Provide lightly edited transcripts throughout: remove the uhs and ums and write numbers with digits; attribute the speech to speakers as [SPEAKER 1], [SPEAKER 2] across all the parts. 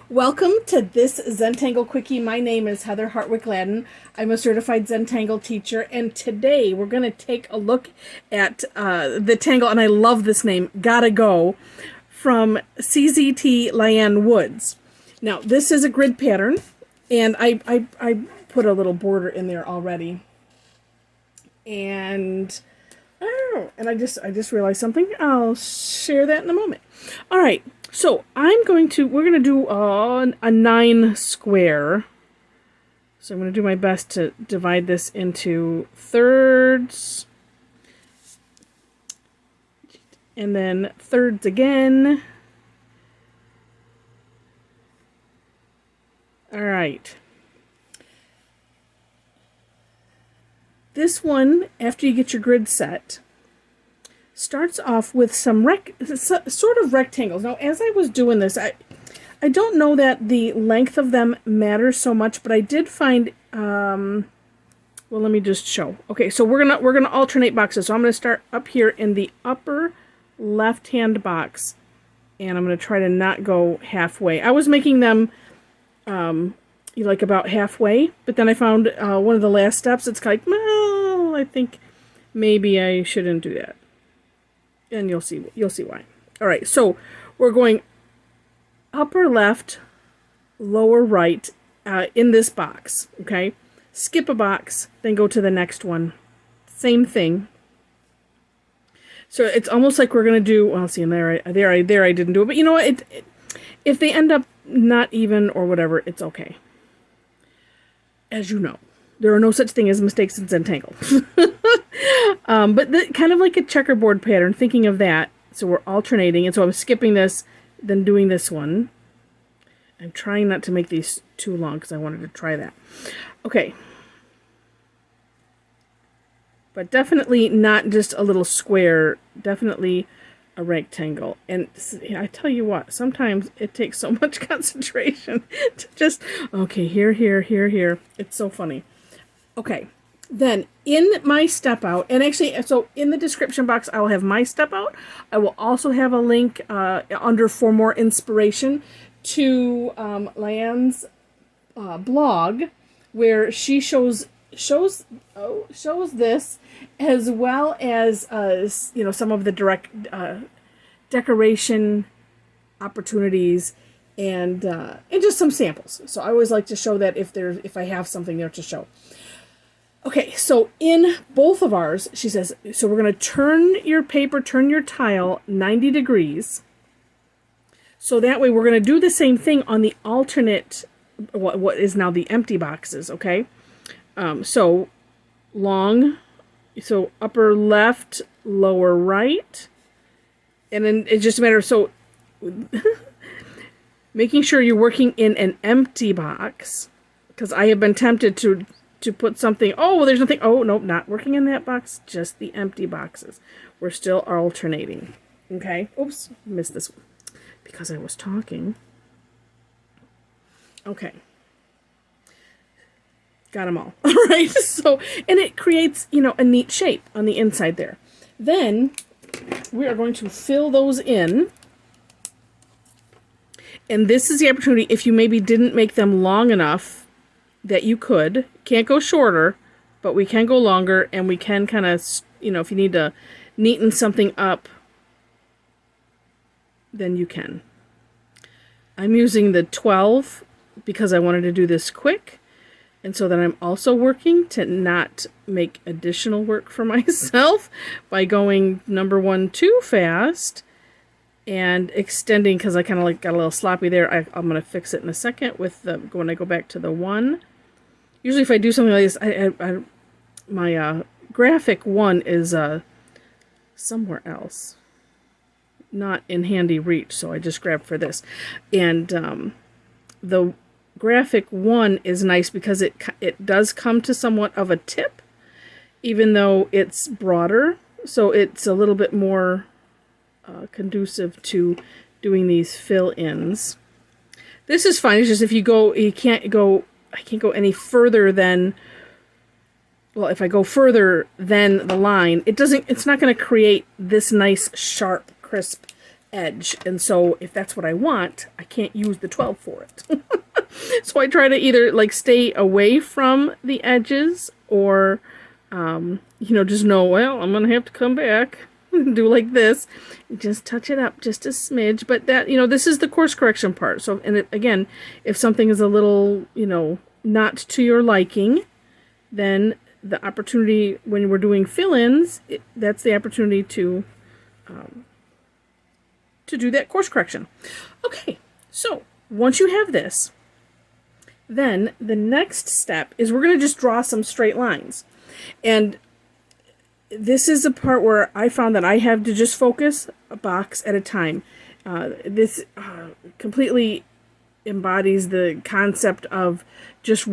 [SPEAKER 1] Welcome to this Zentangle Quickie. My name is Heather Hartwick Gladden. I'm a Certified Zentangle Teacher, and today we're going to take a look at the Tangle, and I love this name, Gottago, from CZT Lianne Woods. Now, this is a grid pattern, and I put a little border in there already. And I just realized something. I'll share that in a moment. All right. So we're going to do a 9 square. So I'm going to do my best to divide this into thirds. And then thirds again. All right. This one, after you get your grid set, starts off with some sort of rectangles. Now, as I was doing this, I don't know that the length of them matters so much, but I did find, well, let me just show. Okay, so we're gonna alternate boxes. So I'm gonna start up here in the upper left-hand box, and I'm gonna try to not go halfway. I was making them like about halfway, but then I found one of the last steps. It's like, well, I think maybe I shouldn't do that. And you'll see why. All right, so we're going upper left, lower right in this box, okay? Skip a box, then go to the next one. Same thing. So it's almost like we're going to do, well, see, and there I didn't do it. But you know what? If they end up not even or whatever, it's okay. As you know, there are no such thing as mistakes in Zentangle. But kind of like a checkerboard pattern, thinking of that. So we're alternating, and so I'm skipping this, then doing this one. I'm trying not to make these too long because I wanted to try that. Okay. But definitely not just a little square, definitely a rectangle. And I tell you what, sometimes it takes so much concentration to just, okay, here. It's so funny. Okay. Then in my step out, and actually, so in the description box, I will have my step out. I will also have a link under for more inspiration to Lianne's blog, where she shows this, as well as some of the direct decoration opportunities and just some samples. So I always like to show that if I have something there to show. Okay, so in both of ours, she says, so we're going to turn your tile 90 degrees. So that way we're going to do the same thing on the alternate, what is now the empty boxes, okay? So upper left, lower right. And then it's just a matter of, so making sure you're working in an empty box, because I have been tempted to put something, oh, well, there's nothing, oh, nope, not working in that box, just the empty boxes. We're still alternating, okay? Oops, missed this one because I was talking. Okay. Got them all. All right, so, and it creates, a neat shape on the inside there. Then we are going to fill those in. And this is the opportunity, if you maybe didn't make them long enough, that you can't go shorter, but we can go longer, and we can kind of, if you need to neaten something up, then you can. I'm using the 12 because I wanted to do this quick, and so then I'm also working to not make additional work for myself by going number 1 too fast and extending, because I kind of got a little sloppy there. I'm going to fix it in a second when I go back to the 1. Usually if I do something like this, my graphic 1 is somewhere else, not in handy reach, so I just grabbed for this. And the graphic 1 is nice because it does come to somewhat of a tip, even though it's broader, so it's a little bit more conducive to doing these fill-ins. This is fine. It's just if I can't go any further than, well, if I go further than the line, it's not going to create this nice, sharp, crisp edge. And so if that's what I want, I can't use the 12 for it. So I try to either like stay away from the edges or, just know, well, I'm going to have to come back and do like this. Just touch it up just a smidge. But that, this is the course correction part. So, and again, if something is a little, not to your liking, then the opportunity when we're doing fill-ins, that's the opportunity to do that course correction. Okay, so once you have this, then the next step is we're going to just draw some straight lines. And this is the part where I found that I have to just focus a box at a time. This completely embodies the concept of just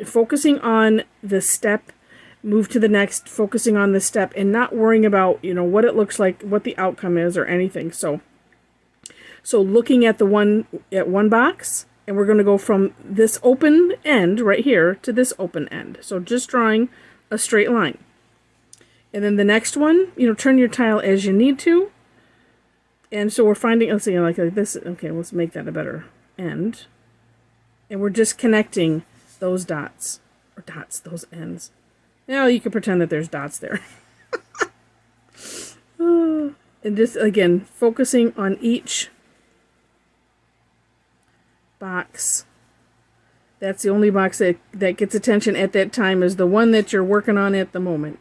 [SPEAKER 1] focusing on the step, move to the next, focusing on the step, and not worrying about, what it looks like, what the outcome is, or anything. So looking at one box, and we're going to go from this open end right here to this open end. So just drawing a straight line. And then the next one, turn your tile as you need to. And so we're finding, let's see, like this. Okay, let's make that a better end. And we're just connecting those dots, those ends. Now you can pretend that there's dots there. And just, again, focusing on each box. That's the only box that gets attention at that time, is the one that you're working on at the moment.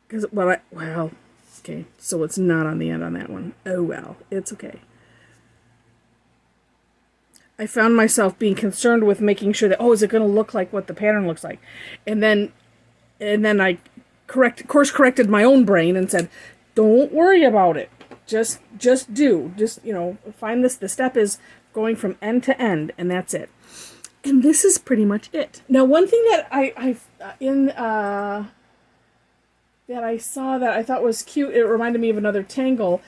[SPEAKER 1] Because, okay, so it's not on the end on that one. Oh well, it's okay. I found myself being concerned with making sure that, is it going to look like what the pattern looks like? And then I course corrected my own brain and said, don't worry about it. Just find this. The step is going from end to end, and that's it. And this is pretty much it. Now, one thing that that I saw that I thought was cute, it reminded me of another Tangle,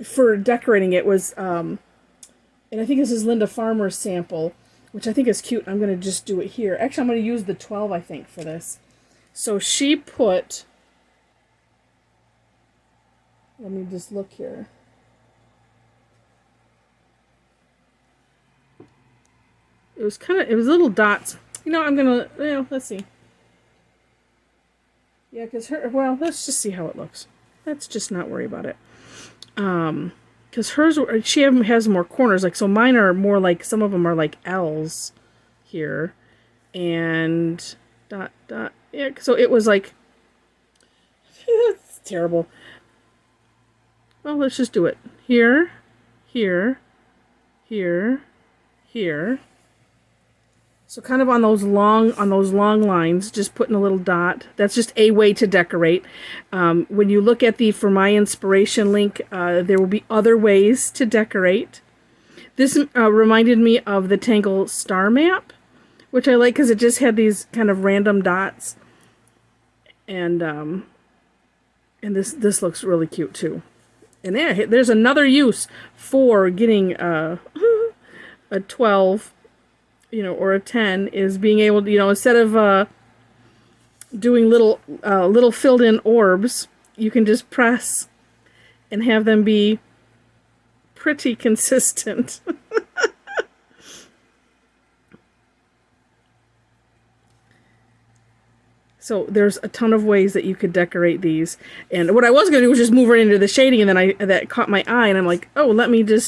[SPEAKER 1] for decorating it was, and I think this is Linda Farmer's sample, which I think is cute. I'm going to just do it here. Actually, I'm going to use the 12, I think, for this. So she put, let me just look here. It was little dots. I'm going to, let's see. Yeah, because let's just see how it looks. Let's just not worry about it. Because hers, she has more corners. Like, so mine are more like, some of them are like L's here. And dot. Yeah, so it was like, it's terrible. Well, let's just do it. Here, here, here, here. So kind of on those long lines, just putting a little dot. That's just a way to decorate. When you look at the For My Inspiration link, there will be other ways to decorate. This reminded me of the Tangle star map, which I like because it just had these kind of random dots. And this looks really cute too. And there's another use for getting a 12. Or a 10, is being able to, instead of doing little filled in orbs, you can just press and have them be pretty consistent. So there's a ton of ways that you could decorate these. And what I was going to do was just move right into the shading, and then that caught my eye, and I'm like, let me do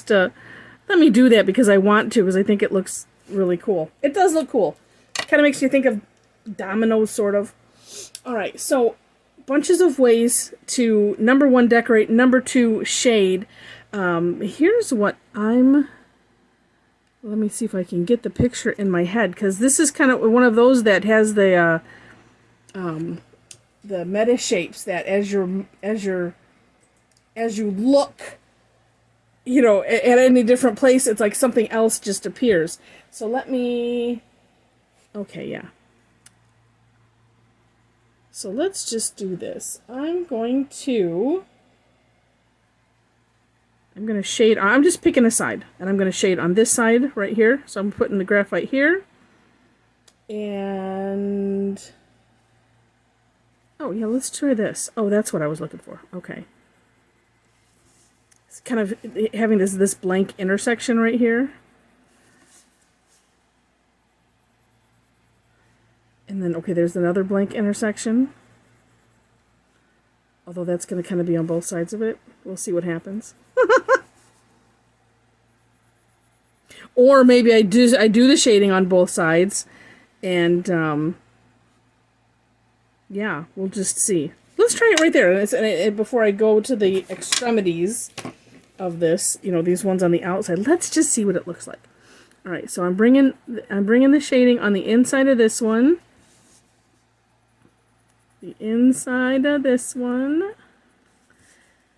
[SPEAKER 1] that because I want to, because I think it looks really cool. It does look cool. Kind of makes you think of dominoes, sort of. All right, so bunches of ways to, number 1, decorate, number 2, shade. Here's what let me see if I can get the picture in my head, because this is kind of one of those that has the meta shapes that as you look, at any different place, it's like something else just appears. So okay, yeah. So let's just do this. I'm going to shade, I'm just picking a side, and I'm going to shade on this side right here. So I'm putting the graphite here, and Oh, yeah, let's try this. Oh, that's what I was looking for. Okay. It's kind of having this blank intersection right here. And then, okay, there's another blank intersection. Although that's going to kind of be on both sides of it. We'll see what happens. Or maybe I do the shading on both sides. And, yeah, we'll just see. Let's try it right there. And before I go to the extremities of this, you know, these ones on the outside, let's just see what it looks like. All right, so I'm bringing the shading on the inside of this one. The inside of this one.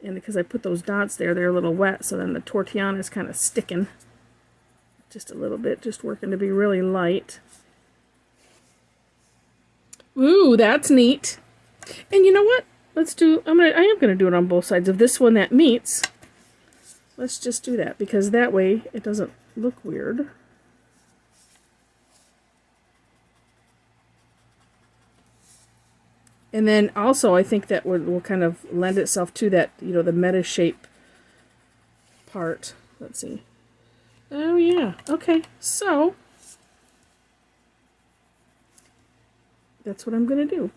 [SPEAKER 1] And because I put those dots there, they're a little wet, so then the tortillon is kind of sticking. Just a little bit, just working to be really light. Ooh, that's neat. And you know what? Let's do, I am gonna do it on both sides of this one that meets. Let's just do that, because that way it doesn't look weird. And then also I think that will kind of lend itself to that, you know, the meta shape part. Let's see. Oh yeah, okay, so that's what I'm going to do.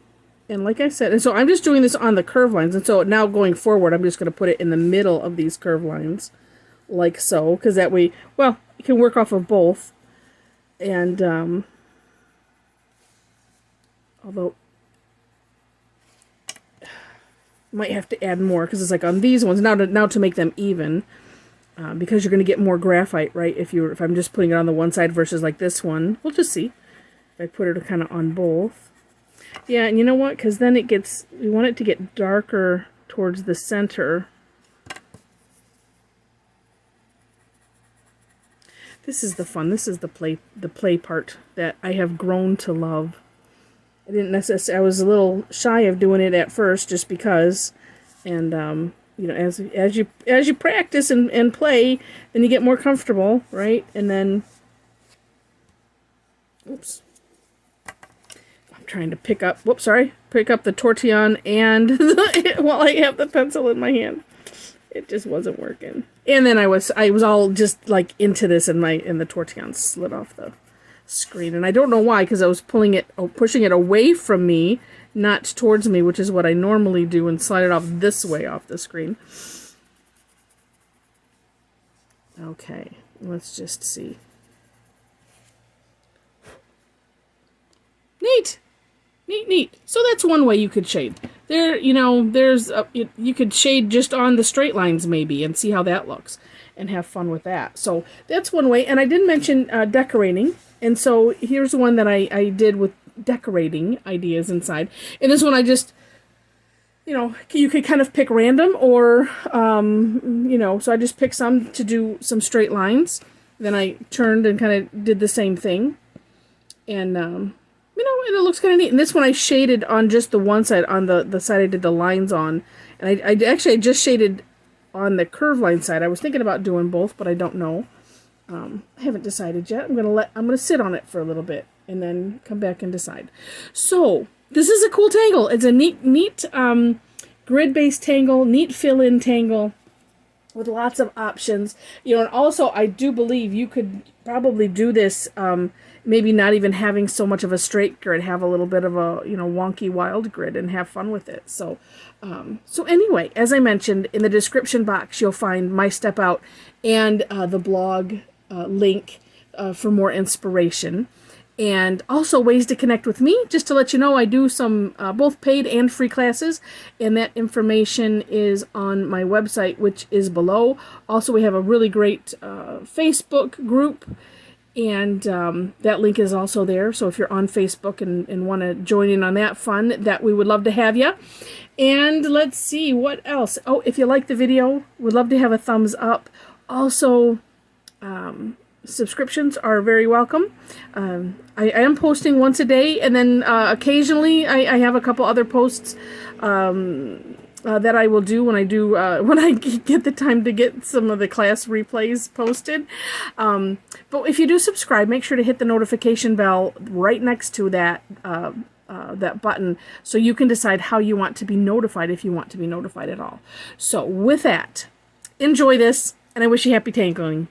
[SPEAKER 1] And like I said, and so I'm just doing this on the curve lines, and so now going forward I'm just going to put it in the middle of these curve lines, like so, because that way, well, you can work off of both. And although might have to add more, because it's like on these ones now to make them even, because you're going to get more graphite, right? If I'm just putting it on the one side versus like this one, we'll just see if I put it kind of on both. Yeah, and you know what? Because then we want it to get darker towards the center. This is the fun. This is the play part that I have grown to love. I didn't necessarily. I was a little shy of doing it at first, just because, and you know, as you practice and play, then you get more comfortable, right? And then, oops, I'm trying to pick up. Whoops, sorry, pick up the tortillon and while I have the pencil in my hand, it just wasn't working. And then I was all just like into this, and the tortillon slid off the screen, and I don't know why, because I was pushing it away from me, not towards me, which is what I normally do, and slide it off this way off the screen. Okay, let's just see. Neat. So that's one way you could shade. There, you know, you could shade just on the straight lines maybe, and see how that looks, and have fun with that. So that's one way. And I didn't mention decorating. And so here's one that I did with decorating ideas inside. And this one I just, you know, you could kind of pick random, or, you know, so I just picked some to do some straight lines. Then I turned and kind of did the same thing. And, you know, and it looks kind of neat. And this one I shaded on just the one side, on the side I did the lines on. And I actually just shaded on the curve line side. I was thinking about doing both, but I don't know. I haven't decided yet. I'm gonna sit on it for a little bit and then come back and decide. So this is a cool tangle. It's a neat grid-based tangle, neat fill-in tangle with lots of options. You know, and also I do believe you could probably do this, maybe not even having so much of a straight grid, have a little bit of a, you know, wonky wild grid, and have fun with it. So, so anyway, as I mentioned, in the description box you'll find my step out and the blog link for more inspiration, and also ways to connect with me. Just to let you know, I do some both paid and free classes, and that information is on my website, which is below. Also, we have a really great Facebook group, and that link is also there. So if you're on Facebook and want to join in on that fun, that we would love to have you. And let's see what else. Oh, if you like the video, we'd love to have a thumbs up. Also, subscriptions are very welcome. I am posting once a day, and then occasionally I have a couple other posts that I will do when I get the time to get some of the class replays posted. But if you do subscribe, make sure to hit the notification bell right next to that that button so you can decide how you want to be notified, if you want to be notified at all. So with that, enjoy this, and I wish you happy tangling.